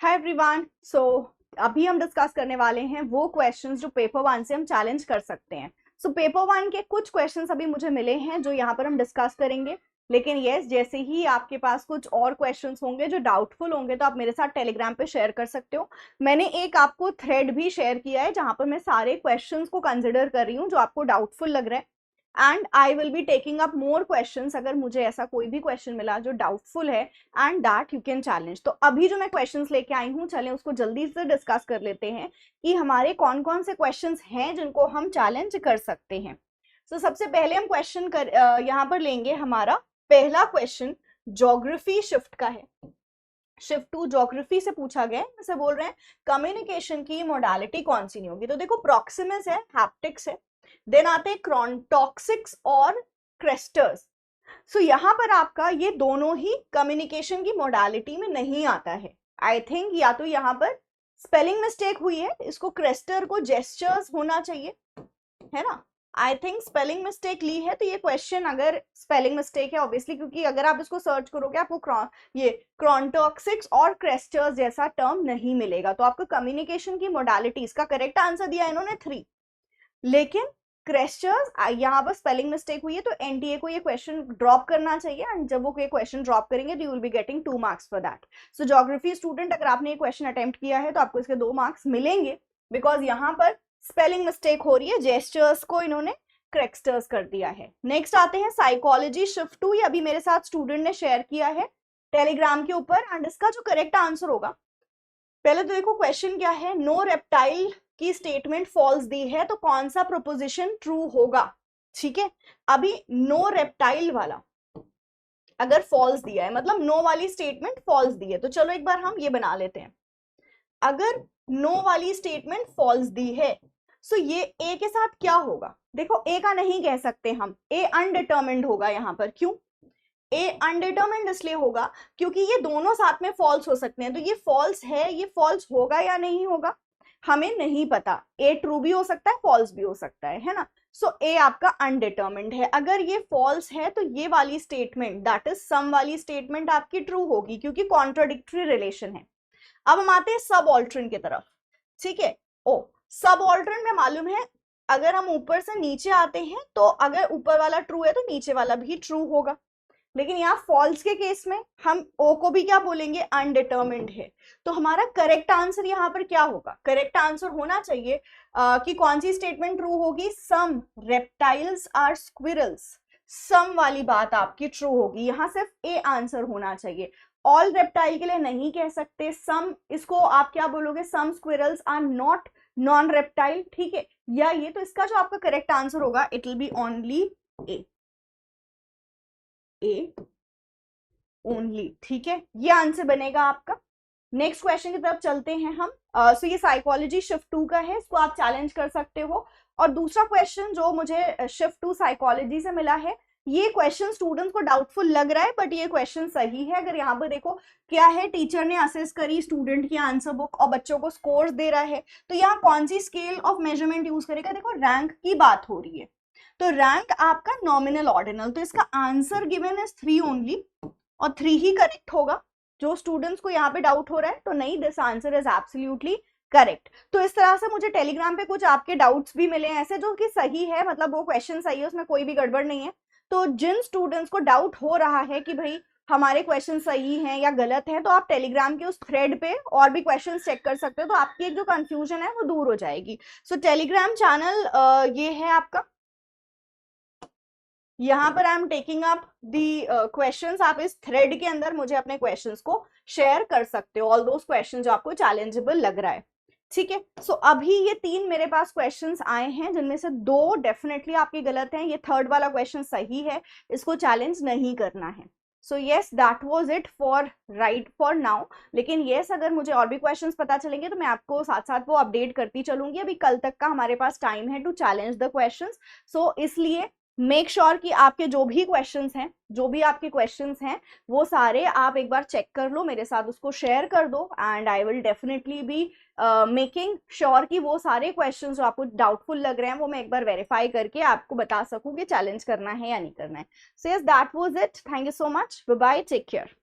Hi everyone. सो अभी हम discuss करने वाले हैं वो क्वेश्चंस जो पेपर वन से हम चैलेंज कर सकते हैं। सो पेपर वन के कुछ क्वेश्चंस अभी मुझे मिले हैं जो यहाँ पर हम डिस्कस करेंगे। लेकिन यस, जैसे ही आपके पास कुछ और क्वेश्चंस होंगे जो डाउटफुल होंगे तो आप मेरे साथ टेलीग्राम पे शेयर कर सकते हो। मैंने एक आपको थ्रेड भी शेयर किया है जहाँ पर मैं सारे क्वेश्चंस को कंसिडर कर रही हूँ जो आपको डाउटफुल लग रहा है, and I will be taking up more questions अगर मुझे ऐसा कोई भी क्वेश्चन मिला जो डाउटफुल है and that you can challenge. तो अभी जो मैं क्वेश्चंस लेके आई हूँ, चलें उसको जल्दी से डिस्कस कर लेते हैं कि हमारे कौन कौन से क्वेश्चंस हैं जिनको हम चैलेंज कर सकते हैं। तो सबसे पहले हम क्वेश्चन यहाँ पर लेंगे। हमारा पहला क्वेश्चन ज्योग्राफी शिफ्ट का है। शिफ्ट टू ज्योग्राफी से पूछा गया है। जैसे बोल रहे हैं कम्युनिकेशन की मोडालिटी कौन सी नहीं होगी, तो देखो प्रॉक्सिमिक्स है, हैप्टिक्स है, देन आते हैं क्रॉन्टॉक्सिक्स और क्रेस्टर्स। सो यहाँ पर आपका ये दोनों ही कम्युनिकेशन की मोडालिटी में नहीं आता है। आई थिंक या तो यहाँ पर स्पेलिंग मिस्टेक हुई है, इसको क्रेस्टर को जेस्चर्स होना चाहिए, है ना। आई थिंक स्पेलिंग मिस्टेक ली है, तो ये क्वेश्चन अगर स्पेलिंग मिस्टेक है ऑब्वियसली, क्योंकि अगर आप इसको सर्च करोगे आपको ये क्रॉन्टॉक्सिक्स और क्रेस्टर्स जैसा टर्म नहीं मिलेगा। तो आपको कम्युनिकेशन की मोडालिटी, इसका करेक्ट आंसर दिया इन्होंने 3, लेकिन क्रेस्टर्स यहाँ पर स्पेलिंग मिस्टेक हुई है, तो एनटीए को ये क्वेश्चन ड्रॉप करना चाहिए, एंड जब वो ये क्वेश्चन ड्रॉप करेंगे तो you will be getting 2 marks for that. So geography student, अगर आपने ये क्वेश्चन अटेम्प्ट किया है तो आपको इसके 2 मार्क्स मिलेंगे, बिकॉज यहाँ पर स्पेलिंग मिस्टेक हो रही है, जेस्चर्स को इन्होंने क्रेस्टर्स कर दिया है। नेक्स्ट आते हैं साइकोलॉजी शिफ्ट टू। ये अभी मेरे साथ स्टूडेंट ने शेयर किया है टेलीग्राम के ऊपर, एंड इसका जो करेक्ट आंसर होगा, पहले तो देखो क्वेश्चन क्या है, नो रेप्टाइल की स्टेटमेंट फॉल्स दी है, तो कौन सा प्रोपोजिशन ट्रू होगा। ठीक है, अभी नो रेप्टाइल वाला अगर फॉल्स दिया है, मतलब नो वाली स्टेटमेंट फॉल्स दी है, तो चलो एक बार हम ये बना लेते हैं। अगर नो वाली स्टेटमेंट फॉल्स दी है, सो ये ए के साथ क्या होगा। देखो ए का नहीं कह सकते हम, ए अनडिटर्मिन्ड होगा यहाँ पर। क्यों ए अनडिटर्मिन्ड? इसलिए होगा क्योंकि ये दोनों साथ में फॉल्स हो सकते हैं, तो ये फॉल्स है, ये फॉल्स होगा या नहीं होगा हमें नहीं पता। ए ट्रू भी हो सकता है, फॉल्स भी हो सकता है ना। सो ए आपका अनडिटर्मिन्ड है। अगर ये फॉल्स है तो ये वाली स्टेटमेंट, दैट इज सम वाली स्टेटमेंट आपकी ट्रू होगी, क्योंकि कॉन्ट्राडिक्टरी रिलेशन है। अब हम आते हैं सब ऑल्टरन की तरफ। ठीक है, ओ सब ऑल्टरन में मालूम है, अगर हम ऊपर से नीचे आते हैं तो अगर ऊपर वाला ट्रू है तो नीचे वाला भी ट्रू होगा, लेकिन यहाँ फॉल्स के केस में हम ओ को भी क्या बोलेंगे, अनडिटर्मिन्ड है। तो हमारा करेक्ट आंसर यहाँ पर क्या होगा, करेक्ट आंसर होना चाहिए कि कौन सी स्टेटमेंट ट्रू होगी, सम रेप्टाइल्स आर स्क्विरल्स, सम वाली बात आपकी ट्रू होगी। यहाँ सिर्फ ए आंसर होना चाहिए, ऑल रेप्टाइल के लिए नहीं कह सकते। सम, इसको आप क्या बोलोगे, some squirrels are not known reptile, ठीक है, या ये। तो इसका जो आपका करेक्ट आंसर होगा it will be only A, A only. ठीक है, ये आंसर बनेगा आपका। नेक्स्ट क्वेश्चन की तरफ चलते हैं हम। सो ये साइकोलॉजी शिफ्ट 2 का है, इसको आप चैलेंज कर सकते हो। और दूसरा क्वेश्चन जो मुझे शिफ्ट 2 साइकोलॉजी से मिला है, ये क्वेश्चन स्टूडेंट्स को डाउटफुल लग रहा है, बट ये क्वेश्चन सही है। अगर यहाँ पर देखो क्या है, टीचर ने असेस करी स्टूडेंट की आंसर बुक और बच्चों को स्कोर्स दे रहा है, तो यहाँ कौन सी स्केल ऑफ मेजरमेंट यूज करेगा। देखो रैंक की बात हो रही है, तो रैंक आपका नॉमिनल ऑर्डिनल, तो इसका आंसर गिवन इज 3 ओनली, और 3 ही करेक्ट होगा। जो स्टूडेंट्स को यहाँ पे डाउट हो रहा है तो नहीं, this answer is absolutely correct. तो इस तरह से मुझे टेलीग्राम पे कुछ आपके डाउट्स भी मिले हैं ऐसे, जो कि सही है, मतलब वो क्वेश्चन सही है, उसमें कोई भी गड़बड़ नहीं है। तो जिन स्टूडेंट्स को डाउट हो रहा है कि भाई हमारे क्वेश्चन सही हैं या गलत हैं, तो आप टेलीग्राम के उस थ्रेड पे और भी क्वेश्चन चेक कर सकते हो, तो आपकी एक जो कंफ्यूजन है वो दूर हो जाएगी। सो टेलीग्राम चैनल ये है आपका, यहाँ पर I am taking up the questions. आप इस थ्रेड के अंदर मुझे अपने क्वेश्चंस को शेयर कर सकते हो, ऑल दोस क्वेश्चन जो आपको चैलेंजेबल लग रहा है। ठीक है, सो अभी ये 3 मेरे पास क्वेश्चंस आए हैं, जिनमें से 2 डेफिनेटली आपके गलत हैं, ये थर्ड वाला क्वेश्चन सही है, इसको चैलेंज नहीं करना है। So yes, that was it for right for now. लेकिन येस, अगर मुझे और भी क्वेश्चंस पता चलेंगे तो मैं आपको साथ साथ वो अपडेट करती चलूंगी। अभी कल तक का हमारे पास टाइम है टू चैलेंज द क्वेश्चंस, सो इसलिए मेक श्योर कि आपके जो भी क्वेश्चंस हैं, जो भी आपके क्वेश्चंस हैं, वो सारे आप एक बार चेक कर लो, मेरे साथ उसको शेयर कर दो, and I will definitely be making sure कि वो सारे क्वेश्चंस जो आपको डाउटफुल लग रहे हैं वो मैं एक बार वेरीफाई करके आपको बता सकूं कि चैलेंज करना है या नहीं करना है। So yes, that was it. Thank you so much, bye bye, take care.